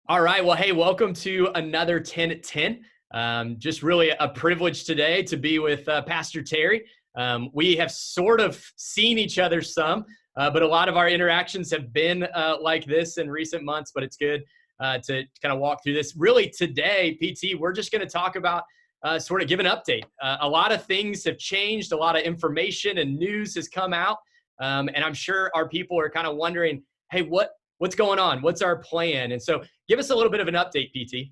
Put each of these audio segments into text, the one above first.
All right. Well, hey, welcome to another 10 at 10. Just really a privilege today to be with Pastor Terry. We have sort of seen each other some, but a lot of our interactions have been like this in recent months, but it's good to kind of walk through this. Really, today, PT, we're just going to talk about sort of give an update. A lot of things have changed, a lot of information and news has come out. And I'm sure our people are kind of wondering, hey, what's going on? What's our plan? And so give us a little bit of an update, PT.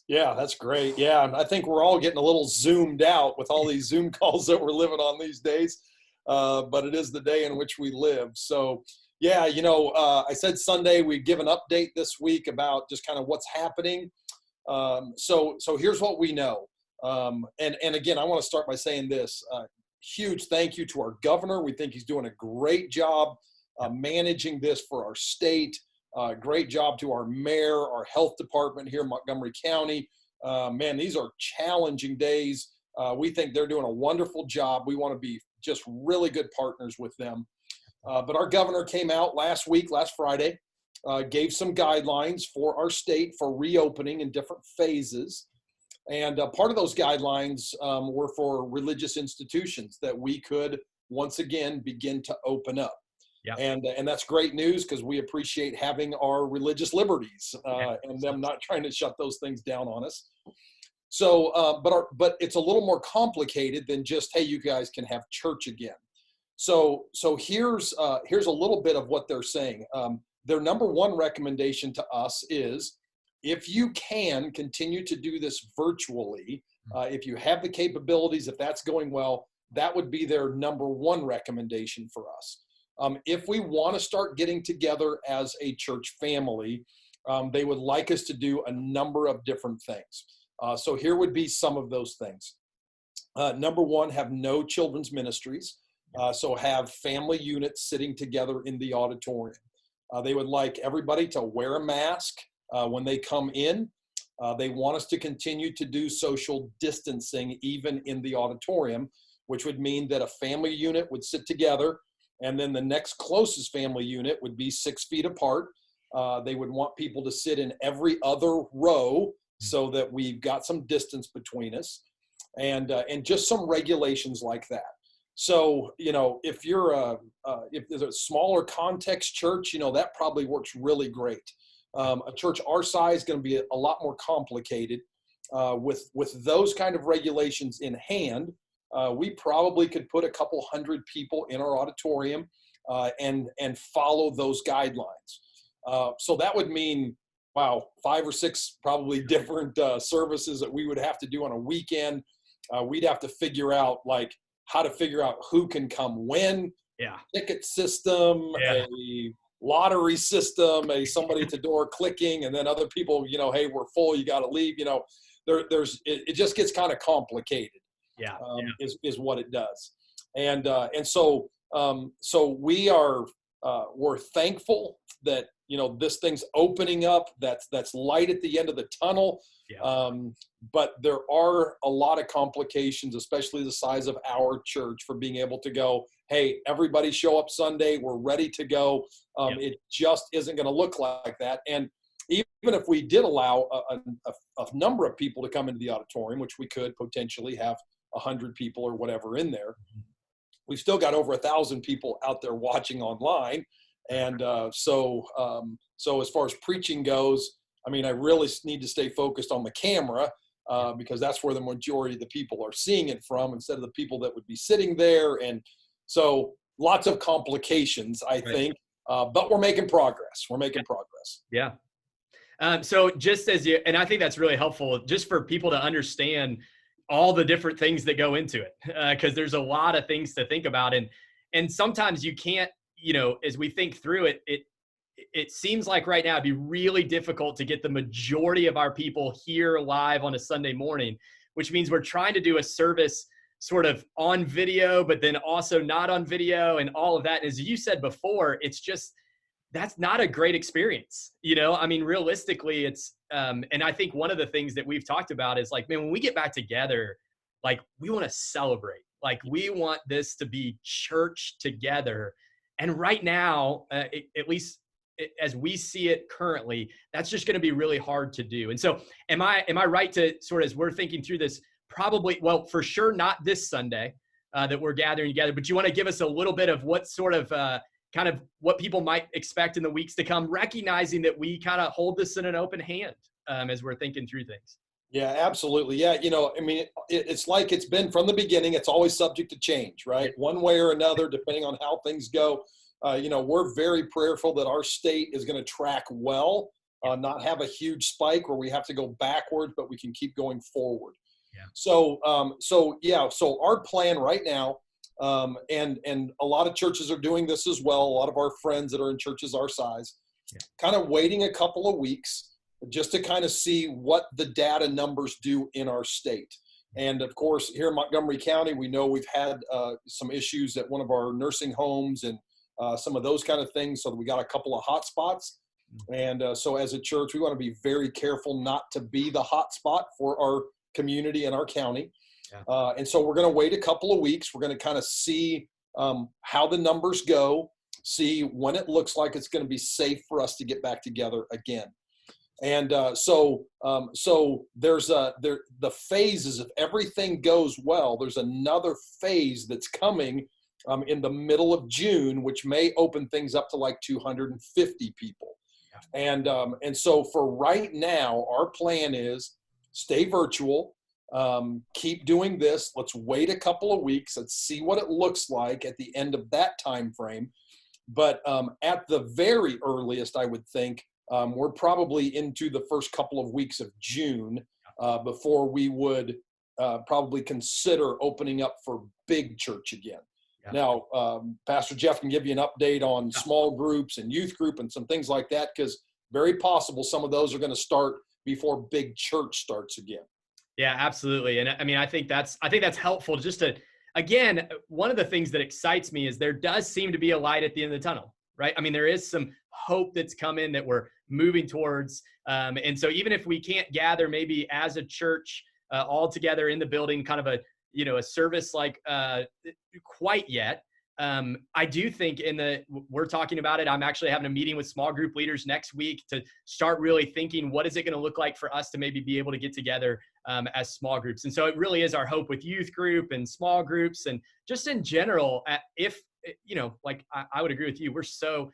Yeah, that's great. Yeah, and I think we're all getting a little zoomed out with all these Zoom calls that we're living on these days. But it is the day in which we live. So, yeah, I said Sunday we'd give an update this week about just kind of what's happening. So here's what we know. And again, I want to start by saying this: huge thank you to our governor. We think he's doing a great job managing this for our state. Great job to our mayor, our health department here in Montgomery County. Man, these are challenging days. We think they're doing a wonderful job. We want to be just really good partners with them. But our governor came out last Friday, gave some guidelines for our state for reopening in different phases. And part of those guidelines were for religious institutions that we could once again begin to open up. Yeah. And that's great news because we appreciate having our religious liberties and them not trying to shut those things down on us. So, but it's a little more complicated than just, hey, you guys can have church again. So here's a little bit of what they're saying. Their number one recommendation to us is, if you can continue to do this virtually, if you have the capabilities, if that's going well, that would be their number one recommendation for us. If we want to start getting together as a church family, they would like us to do a number of different things. So here would be some of those things. Number one, have no children's ministries. So have family units sitting together in the auditorium. They would like everybody to wear a mask when they come in. They want us to continue to do social distancing even in the auditorium, which would mean that a family unit would sit together, and then the next closest family unit would be 6 feet apart. They would want people to sit in every other row so that we've got some distance between us, and just some regulations like that. So, if if there's a smaller context church, that probably works really great. A church our size is going to be a lot more complicated. With those kind of regulations in hand, we probably could put a couple hundred people in our auditorium and follow those guidelines. So that would mean, wow, 5 or 6 probably different services that we would have to do on a weekend. We'd have to figure out how to figure out who can come when. Yeah. Ticket system, Yeah. a lottery system, somebody at the door clicking, and then other people, hey, we're full, you got to leave. It just gets kind of complicated. Yeah. Is what it does. And so we're thankful that, this thing's opening up, that's light at the end of the tunnel. Yeah. But there are a lot of complications, especially the size of our church, for being able to go, hey, everybody show up Sunday, we're ready to go. It just isn't going to look like that. And even if we did allow a number of people to come into the auditorium, which we could potentially have 100 people or whatever in there, we've still got over 1,000 people out there watching online. And so as far as preaching goes, I really need to stay focused on the camera because that's where the majority of the people are seeing it from, instead of the people that would be sitting there. And so lots of complications, I think, but we're making progress. Yeah. So just and I think that's really helpful just for people to understand all the different things that go into it, because there's a lot of things to think about. And sometimes you can't, as we think through it, it seems like right now it'd be really difficult to get the majority of our people here live on a Sunday morning, which means we're trying to do a service sort of on video, but then also not on video and all of that. And as you said before, that's not a great experience. Realistically, it's, and I think one of the things that we've talked about is man, when we get back together, we want to celebrate. We want this to be church together. And right now, at least as we see it currently, that's just going to be really hard to do. And so am I right to sort of, as we're thinking through this, probably, well, for sure, not this Sunday that we're gathering together, but you want to give us a little bit of what sort of kind of what people might expect in the weeks to come, recognizing that we kind of hold this in an open hand as we're thinking through things. Yeah, absolutely. Yeah, I mean, it's like it's been from the beginning. It's always subject to change, right? One way or another, depending on how things go. We're very prayerful that our state is going to track well, not have a huge spike where we have to go backwards, but we can keep going forward. Yeah. So our plan right now, and a lot of churches are doing this as well. A lot of our friends that are in churches our size, kind of waiting a couple of weeks just to kind of see what the data numbers do in our state. And of course, here in Montgomery County, we know we've had some issues at one of our nursing homes and some of those kind of things. So we got a couple of hot spots. And so as a church, we want to be very careful not to be the hot spot for our community and our county. Yeah. And so we're going to wait a couple of weeks. We're going to kind of see how the numbers go, see when it looks like it's going to be safe for us to get back together again. And so there's the phases. If everything goes well, there's another phase that's coming in the middle of June, which may open things up to like 250 people. Yeah. And so for right now, our plan is stay virtual, keep doing this. Let's wait a couple of weeks. Let's see what it looks like at the end of that time frame. But at the very earliest, I would think, we're probably into the first couple of weeks of June before we would probably consider opening up for big church again. Yeah. Now, Pastor Jeff can give you an update on small groups and youth group and some things like that, because very possible some of those are going to start before big church starts again. Yeah, absolutely. And I mean, I think that's helpful just to, again, one of the things that excites me is there does seem to be a light at the end of the tunnel, right? I mean, there is some hope that's come in that we're moving towards. And so even if we can't gather maybe as a church all together in the building, kind of a service like quite yet, I do think we're talking about it. I'm actually having a meeting with small group leaders next week to start really thinking, what is it going to look like for us to maybe be able to get together as small groups? And so it really is our hope with youth group and small groups and just in general, if, like I would agree with you, we're so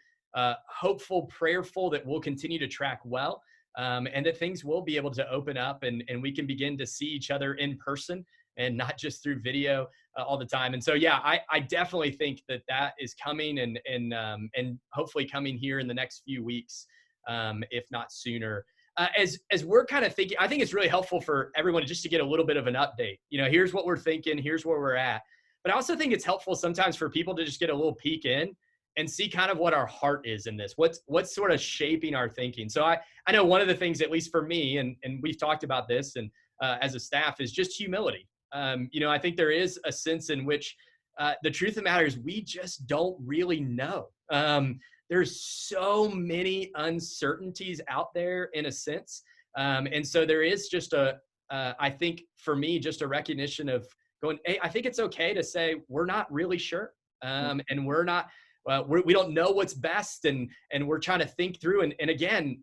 hopeful, prayerful that we'll continue to track well and that things will be able to open up and we can begin to see each other in person and not just through video all the time. And so, yeah, I definitely think that is coming and hopefully coming here in the next few weeks, if not sooner. As we're kind of thinking, I think it's really helpful for everyone just to get a little bit of an update. Here's what we're thinking, here's where we're at. But I also think it's helpful sometimes for people to just get a little peek in and see kind of what our heart is in this. What's sort of shaping our thinking. So I know one of the things, at least for me, and we've talked about this and as a staff, is just humility. I think there is a sense in which the truth of the matter is we just don't really know. There's so many uncertainties out there in a sense. And so there is just I think for me, just a recognition of going, hey, I think it's okay to say we're not really sure. And we're not, we don't know what's best. And we're trying to think through. And again,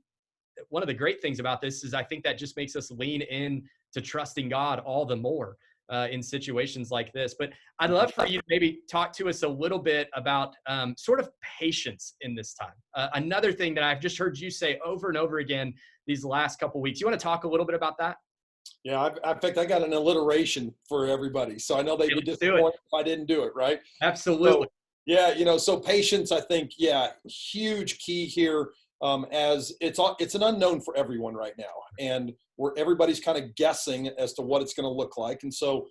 one of the great things about this is I think that just makes us lean in to trusting God all the more. In situations like this. But I'd love for you to maybe talk to us a little bit about sort of patience in this time. Another thing that I've just heard you say over and over again these last couple of weeks. You want to talk a little bit about that? Yeah, in fact, I got an alliteration for everybody. So I know they'd be disappointed if I didn't do it, right? Absolutely. So, so patience, I think, huge key here. As it's an unknown for everyone right now, and where everybody's kind of guessing as to what it's going to look like. And so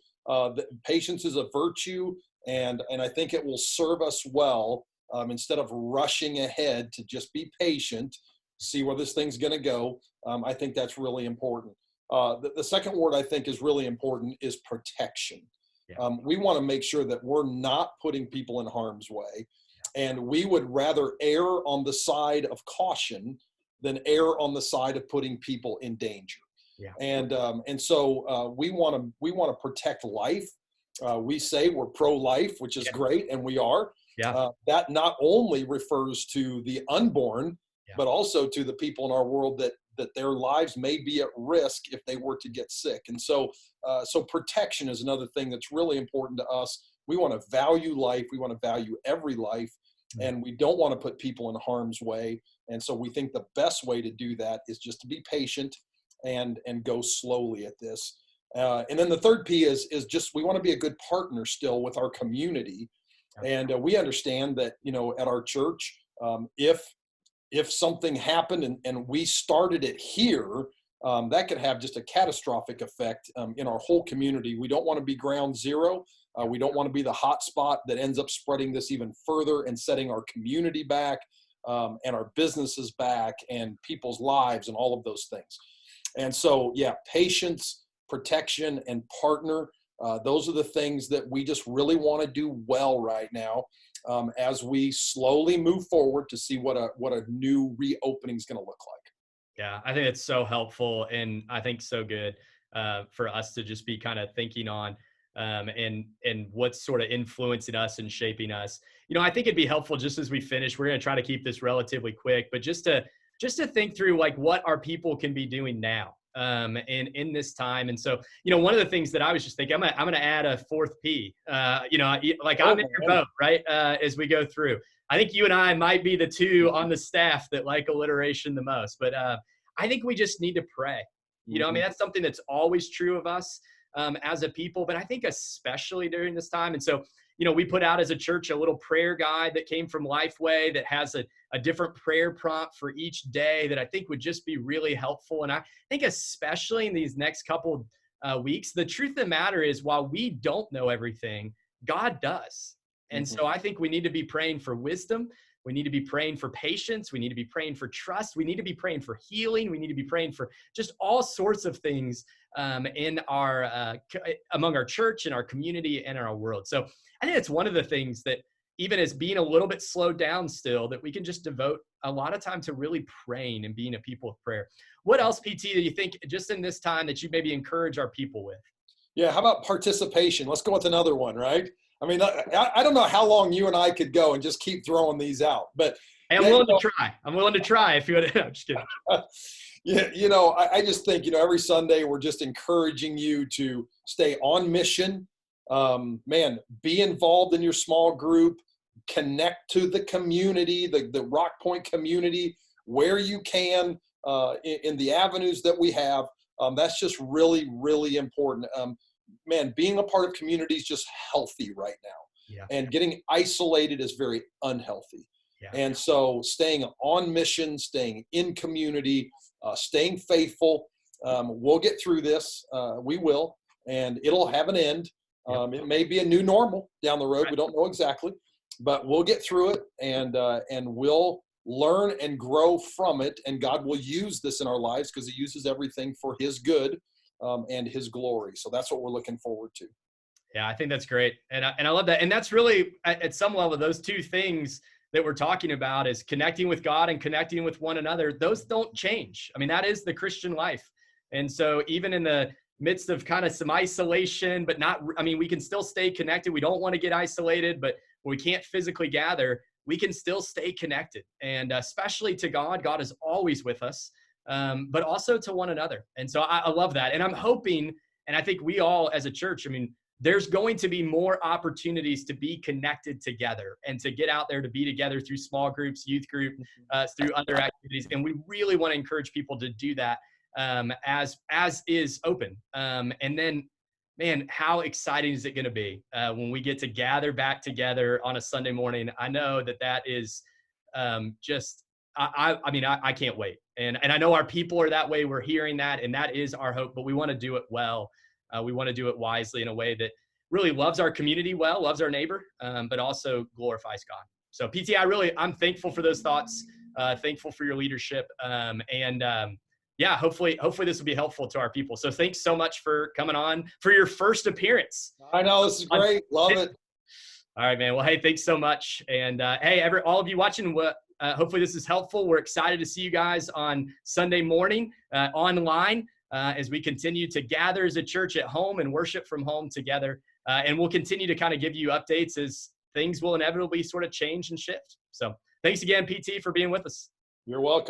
patience is a virtue, and I think it will serve us well instead of rushing ahead to just be patient, see where this thing's going to go. I think that's really important. The second word I think is really important is protection. Yeah. We want to make sure that we're not putting people in harm's way. And we would rather err on the side of caution than err on the side of putting people in danger. Yeah. And so we want to protect life. We say we're pro-life, which is great, and we are. Yeah. That not only refers to the unborn, Yeah. but also to the people in our world that their lives may be at risk if they were to get sick. And so, so protection is another thing that's really important to us. We want to value life. We want to value every life, and we don't want to put people in harm's way. And so we think the best way to do that is just to be patient and go slowly at this. And then the third P is just we want to be a good partner still with our community. And we understand that, you know, at our church, if something happened and we started it here, that could have just a catastrophic effect in our whole community. We don't want to be ground zero. We don't want to be the hot spot that ends up spreading this even further and setting our community back and our businesses back and people's lives and all of those things. And so, yeah, patience, protection, and partner. Those are the things that we just really want to do well right now as we slowly move forward to see what a new reopening is going to look like. Yeah, I think it's so helpful, and I think so good for us to just be kind of thinking on and what's sort of influencing us and shaping us. You know, I think it'd be helpful just as we finish. We're going to try to keep this relatively quick, but just to think through like what our people can be doing now in this time. And so, you know, one of the things that I was just thinking, I'm gonna add a fourth P. You know, like I'm in your boat, right? As we go through, I think you and I might be the two on the staff that like alliteration the most, but I think we just need to pray. You know, I mean, that's something that's always true of us as a people, but I think especially during this time. And so, you know, we put out as a church a little prayer guide that came from Lifeway that has a different prayer prompt for each day that I think would just be really helpful. And I think especially in these next couple weeks, the truth of the matter is while we don't know everything, God does. And so I think we need to be praying for wisdom. We need to be praying for patience. We need to be praying for trust. We need to be praying for healing. We need to be praying for just all sorts of things in our among our church and our community and our world. So I think it's one of the things that even as being a little bit slowed down still, that we can just devote a lot of time to really praying and being a people of prayer. What else, PT, do you think just in this time that you maybe encourage our people with? Yeah, how about participation? Let's go with another one, right? I mean, I don't know how long you and I could go and just keep throwing these out, but hey, I'm willing to try. I'm willing to try if you want to. I'm just kidding. Yeah, you know, I just think, you know, every Sunday we're just encouraging you to stay on mission. Man, be involved in your small group, connect to the community, the Rock Point community, where you can in the avenues that we have. That's just really, really important. Man, being a part of community is just healthy right now. Yeah. And getting isolated is very unhealthy. Yeah. And so staying on mission, staying in community, staying faithful, we'll get through this. We will, and it'll have an end. It may be a new normal down the road. We don't know exactly, but we'll get through it, and we'll learn and grow from it. And God will use this in our lives because He uses everything for His good and His glory. So that's what we're looking forward to. Yeah, I think that's great. And I love that. And that's really, at some level, those two things that we're talking about is connecting with God and connecting with one another. Those don't change. I mean, that is the Christian life. And so even in the midst of kind of some isolation, but not, I mean, we can still stay connected. We don't want to get isolated, but when we can't physically gather, we can still stay connected. And especially to God, God is always with us, but also to one another. And so I love that. And I'm hoping, and I think we all as a church, I mean, there's going to be more opportunities to be connected together and to get out there to be together through small groups, youth group, through other activities. And we really want to encourage people to do that as is open. And then, man, how exciting is it going to be when we get to gather back together on a Sunday morning? I know that is just, I mean, I can't wait. And I know our people are that way. We're hearing that, and that is our hope, but we want to do it well. We want to do it wisely in a way that really loves our community well, loves our neighbor, but also glorifies God. So PT, I'm thankful for those thoughts, thankful for your leadership. Yeah, hopefully this will be helpful to our people. So thanks so much for coming on for your first appearance. I know, this is great. Love it. All right, man. Well, hey, thanks so much. And hey, all of you watching, hopefully this is helpful. We're excited to see you guys on Sunday morning online. As we continue to gather as a church at home and worship from home together. And we'll continue to kind of give you updates as things will inevitably sort of change and shift. So thanks again, PT, for being with us. You're welcome.